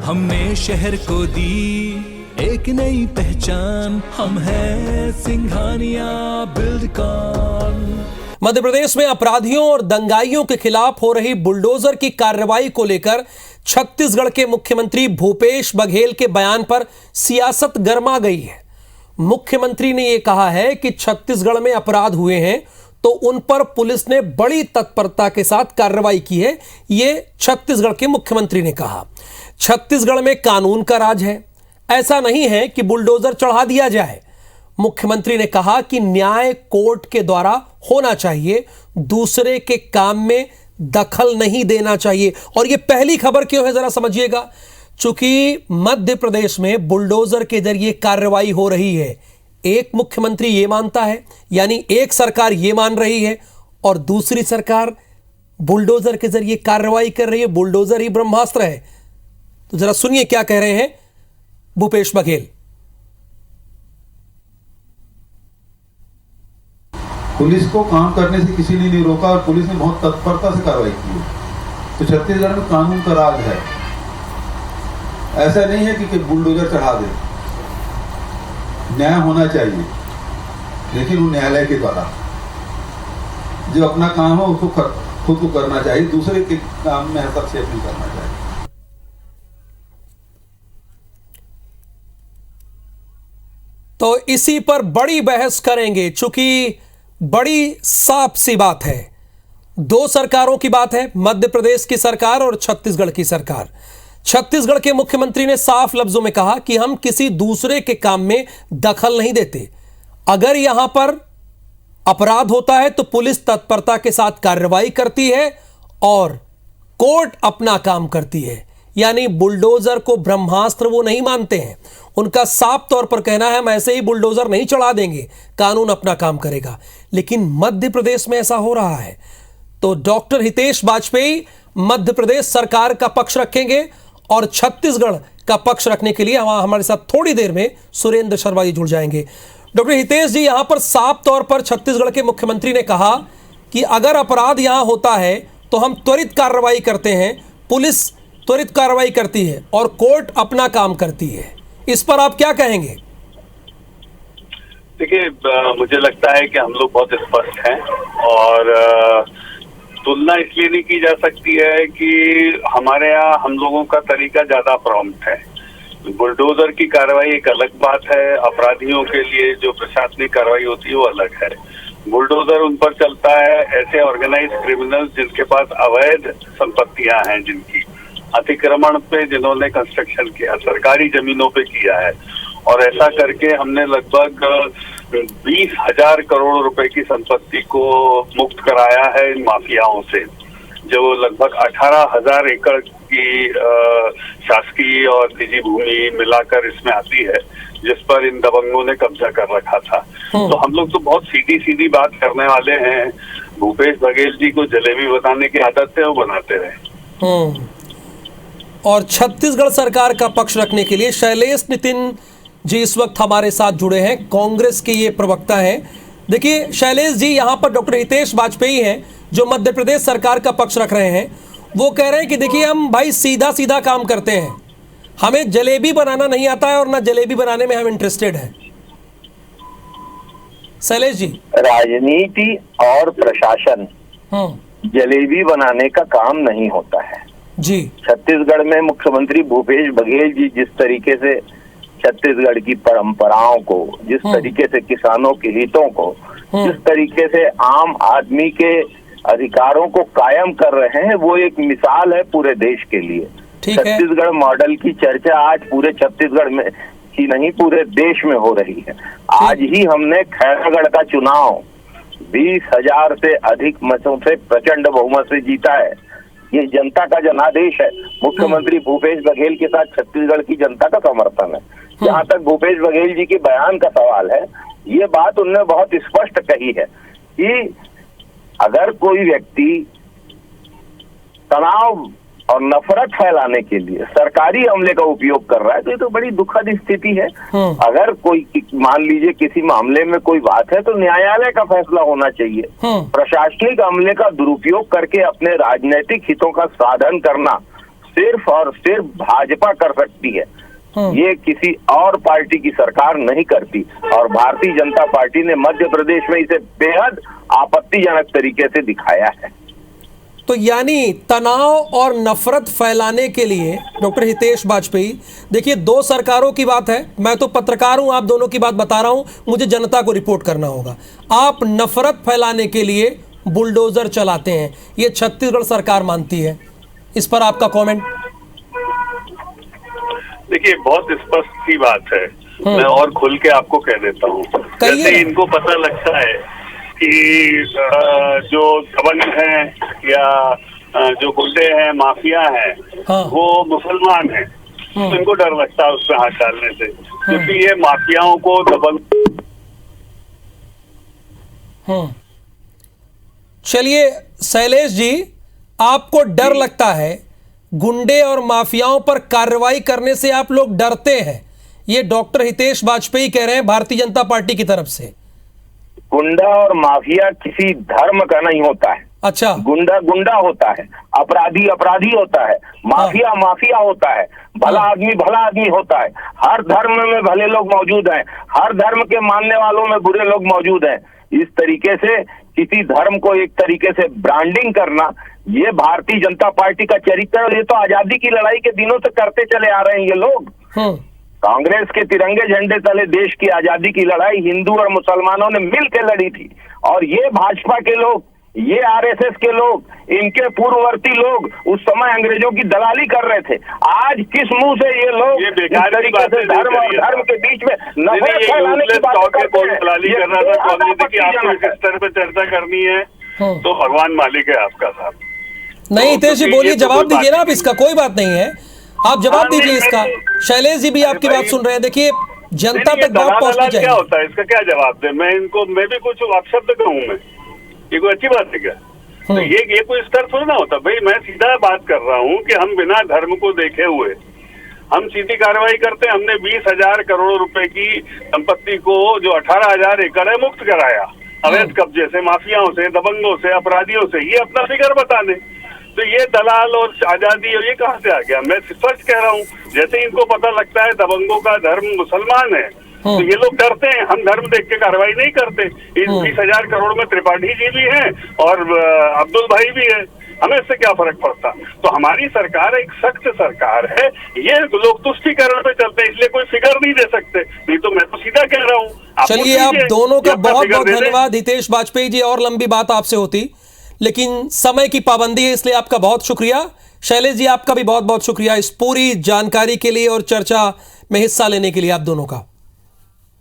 हमने शहर को दी एक नई पहचान, हम हैं सिंघानिया बिल्डकॉन। मध्य प्रदेश में अपराधियों और दंगाइयों के खिलाफ हो रही बुलडोजर की कार्रवाई को लेकर छत्तीसगढ़ के मुख्यमंत्री भूपेश बघेल के बयान पर सियासत गर्मा गई है। मुख्यमंत्री ने यह कहा है कि छत्तीसगढ़ में अपराध हुए हैं तो उन पर पुलिस ने बड़ी तत्परता के साथ कार्रवाई की है। यह छत्तीसगढ़ के मुख्यमंत्री ने कहा। छत्तीसगढ़ में कानून का राज है, ऐसा नहीं है कि बुलडोजर चढ़ा दिया जाए। मुख्यमंत्री ने कहा कि न्याय कोर्ट के द्वारा होना चाहिए, दूसरे के काम में दखल नहीं देना चाहिए। और यह पहली खबर क्यों है जरा समझिएगा। चूंकि मध्य प्रदेश में बुलडोजर के जरिए कार्रवाई हो रही है, एक मुख्यमंत्री यह मानता है, यानी एक सरकार यह मान रही है और दूसरी सरकार बुलडोजर के जरिए कार्रवाई कर रही है। बुलडोजर ही ब्रह्मास्त्र है। तो जरा सुनिए क्या कह रहे हैं भूपेश बघेल। पुलिस को काम करने से किसी ने नहीं रोका और पुलिस ने बहुत तत्परता से कार्रवाई की है। तो छत्तीसगढ़ में कानून का राज है। ऐसा नहीं है कि बुलडोजर चढ़ा दे। न्याय होना चाहिए, लेकिन वो न्यायालय के द्वारा। जो अपना काम हो उसको खुद को करना चाहिए, दूसरे के काम में हस्तक्षेप नहीं करना चाहिए। तो इसी पर बड़ी बहस करेंगे, चूंकि बड़ी साफ सी बात है। दो सरकारों की बात है, मध्य प्रदेश की सरकार और छत्तीसगढ़ की सरकार। छत्तीसगढ़ के मुख्यमंत्री ने साफ लफ्जों में कहा कि हम किसी दूसरे के काम में दखल नहीं देते। अगर यहां पर अपराध होता है तो पुलिस तत्परता के साथ कार्रवाई करती है और कोर्ट अपना काम करती है। यानी बुलडोजर को ब्रह्मास्त्र वो नहीं मानते हैं। उनका साफ तौर पर कहना है हम ऐसे ही बुलडोजर नहीं चढ़ा देंगे, कानून अपना काम करेगा। लेकिन मध्य प्रदेश में ऐसा हो रहा है। तो डॉक्टर हितेश वाजपेयी मध्य प्रदेश सरकार का पक्ष रखेंगे और छत्तीसगढ़ का पक्ष रखने के लिए हमारे साथ थोड़ी देर में सुरेंद्र शर्मा जी जुड़ जाएंगे। डॉक्टर हितेश जी, यहां पर साफ तौर पर छत्तीसगढ़ के मुख्यमंत्री ने कहा कि अगर अपराध यहां होता है तो हम त्वरित कार्रवाई करते हैं, पुलिस त्वरित कार्रवाई करती है और कोर्ट अपना काम करती है। इस पर आप क्या कहेंगे? देखिए, मुझे लगता है कि हम लोग बहुत स्पष्ट हैं और तुलना इसलिए नहीं की जा सकती है कि हमारे यहाँ हम लोगों का तरीका ज्यादा प्रॉम्प्ट है। बुलडोजर की कार्रवाई एक अलग बात है, अपराधियों के लिए जो प्रशासनिक कार्रवाई होती है वो अलग है। बुलडोजर उन पर चलता है ऐसे ऑर्गेनाइज क्रिमिनल्स जिनके पास अवैध संपत्तियां हैं, जिनकी अतिक्रमण पे जिन्होंने कंस्ट्रक्शन किया, सरकारी जमीनों पे किया है। और ऐसा करके हमने लगभग 20,000 करोड़ रुपए की संपत्ति को मुक्त कराया है इन माफियाओं से, जो लगभग 18,000 एकड़ की शासकीय और निजी भूमि मिलाकर इसमें आती है, जिस पर इन दबंगों ने कब्जा कर रखा था। तो हम लोग तो बहुत सीधी सीधी बात करने वाले हैं। भूपेश बघेल जी को जलेबी बनाने की आदत है, वो बनाते रहे। और छत्तीसगढ़ सरकार का पक्ष रखने के लिए शैलेश नितिन जी इस वक्त हमारे साथ जुड़े हैं, कांग्रेस के ये प्रवक्ता हैं। देखिए शैलेश जी, यहां पर डॉक्टर हितेश वाजपेयी हैं जो मध्य प्रदेश सरकार का पक्ष रख रहे हैं। वो कह रहे हैं कि देखिए हम भाई सीधा सीधा काम करते हैं, हमें जलेबी बनाना नहीं आता है और ना जलेबी बनाने में हम इंटरेस्टेड हैं। शैलेश जी, राजनीति और प्रशासन जलेबी बनाने का काम नहीं होता है जी। छत्तीसगढ़ में मुख्यमंत्री भूपेश बघेल जी जिस तरीके से छत्तीसगढ़ की परंपराओं को, जिस तरीके से किसानों के हितों को, जिस तरीके से आम आदमी के अधिकारों को कायम कर रहे हैं, वो एक मिसाल है पूरे देश के लिए। छत्तीसगढ़ मॉडल की चर्चा आज पूरे छत्तीसगढ़ में ही नहीं पूरे देश में हो रही है। आज ही हमने खैरागढ़ का चुनाव 20,000 से अधिक मतों से प्रचंड बहुमत से जीता है। ये जनता का जनादेश है। मुख्यमंत्री भूपेश बघेल के साथ छत्तीसगढ़ की जनता का समर्थन है। जहाँ तक भूपेश बघेल जी के बयान का सवाल है, ये बात उन्होंने बहुत स्पष्ट कही है कि अगर कोई व्यक्ति तनाव और नफरत फैलाने के लिए सरकारी अमले का उपयोग कर रहा है तो ये तो बड़ी दुखद स्थिति है। अगर कोई मान लीजिए किसी मामले में कोई बात है तो न्यायालय का फैसला होना चाहिए। प्रशासनिक अमले का दुरुपयोग करके अपने राजनीतिक हितों का साधन करना सिर्फ और सिर्फ भाजपा कर सकती है, ये किसी और पार्टी की सरकार नहीं करती। और भारतीय जनता पार्टी ने मध्य प्रदेश में इसे बेहद आपत्तिजनक तरीके से दिखाया है। तो यानी तनाव और नफरत फैलाने के लिए डॉक्टर हितेश वाजपेयी, देखिए 2 सरकारों की बात है, मैं तो पत्रकार हूं, आप दोनों की बात बता रहा हूं, मुझे जनता को रिपोर्ट करना होगा। आप नफरत फैलाने के लिए बुलडोजर चलाते हैं, ये छत्तीसगढ़ सरकार मानती है, इस पर आपका कमेंट? देखिए, बहुत स्पष्ट सी बात है, मैं और खुल के आपको कह देता हूँ। जैसे इनको पता लगता है कि जो दबंग हैं या जो गुंडे हैं, माफिया हैं, वो मुसलमान हैं, तो इनको डर लगता है उसमें हाथ डालने से, क्योंकि ये माफियाओं को दबंग। चलिए शैलेश जी, आपको डर लगता है, गुंडे और माफियाओं पर कार्रवाई करने से आप लोग डरते हैं, ये डॉक्टर हितेश वाजपेयी कह रहे हैं भारतीय जनता पार्टी की तरफ से। गुंडा और माफिया किसी धर्म का नहीं होता है। अच्छा। गुंडा गुंडा होता है, अपराधी अपराधी होता है, माफिया माफिया होता है, भला आदमी होता है। हर धर्म में भले लोग मौजूद हैं, हर धर्म के मानने वालों में बुरे लोग मौजूद हैं। इस तरीके से किसी धर्म को एक तरीके से ब्रांडिंग करना, ये भारतीय जनता पार्टी का चरित्र है। ये तो आजादी की लड़ाई के दिनों से करते चले आ रहे हैं ये लोग। कांग्रेस के तिरंगे झंडे तले देश की आजादी की लड़ाई हिंदू और मुसलमानों ने मिलकर लड़ी थी, और ये भाजपा के लोग, ये आरएसएस के लोग, इनके पूर्ववर्ती लोग उस समय अंग्रेजों की दलाली कर रहे थे। आज किस मुंह से ये लोग ये बेकार तरीके से धर्म और धर्म के बीच में नफरत फैलाने की बात करते हैं? दलाली करना था, तो हमने देखी आपको इस स्तर पर चर्चा करनी है तो भगवान मालिक है आपका साहब। नहीं हितेश जी बोलिए, जवाब दीजिए ना आप इसका, कोई बात नहीं है, आप जवाब दीजिए इसका। शैलेश जी भी आपकी बात सुन रहे हैं, देखिए जनता तक बात पहुंचनी चाहिए। क्या होता है इसका, क्या जवाब दे? मैं भी कुछ अपशब्द कहूँ, मैं ये कोई अच्छी बात है क्या? तो ये कोई स्तर थोड़ा ना होता भाई। मैं सीधा बात कर रहा हूँ कि हम बिना धर्म को देखे हुए हम सीधी कार्रवाई करते हैं। हमने 20,000 करोड़ रुपए की संपत्ति को, जो 18,000 एकड़ है, मुक्त कराया अवैध कब्जे से, माफियाओं से, दबंगों से, अपराधियों से। ये अपना फिगर बता दें। तो ये दलाल और आजादी और ये कहाँ से आ गया? मैं सच कह रहा हूँ, जैसे इनको पता लगता है दबंगों का धर्म मुसलमान है, तो ये लोग डरते हैं। हम धर्म देख के कार्रवाई नहीं करते। इन 20,000 करोड़ में त्रिपाठी जी भी हैं और अब्दुल भाई भी है, हमें इससे क्या फर्क पड़ता? तो हमारी सरकार एक सख्त सरकार है। ये लोग तुष्टीकरण पे चलते हैं, इसलिए कोई फिगर नहीं दे सकते। नहीं तो मैं तो सीधा कह रहा हूँ। चलिए, आप दोनों का बहुत बहुत धन्यवाद हितेश वाजपेयी जी, और लंबी बात आपसे होती, लेकिन समय की पाबंदी है, इसलिए आपका बहुत शुक्रिया। शैलेश जी, आपका भी बहुत बहुत शुक्रिया इस पूरी जानकारी के लिए और चर्चा में हिस्सा लेने के लिए आप दोनों का।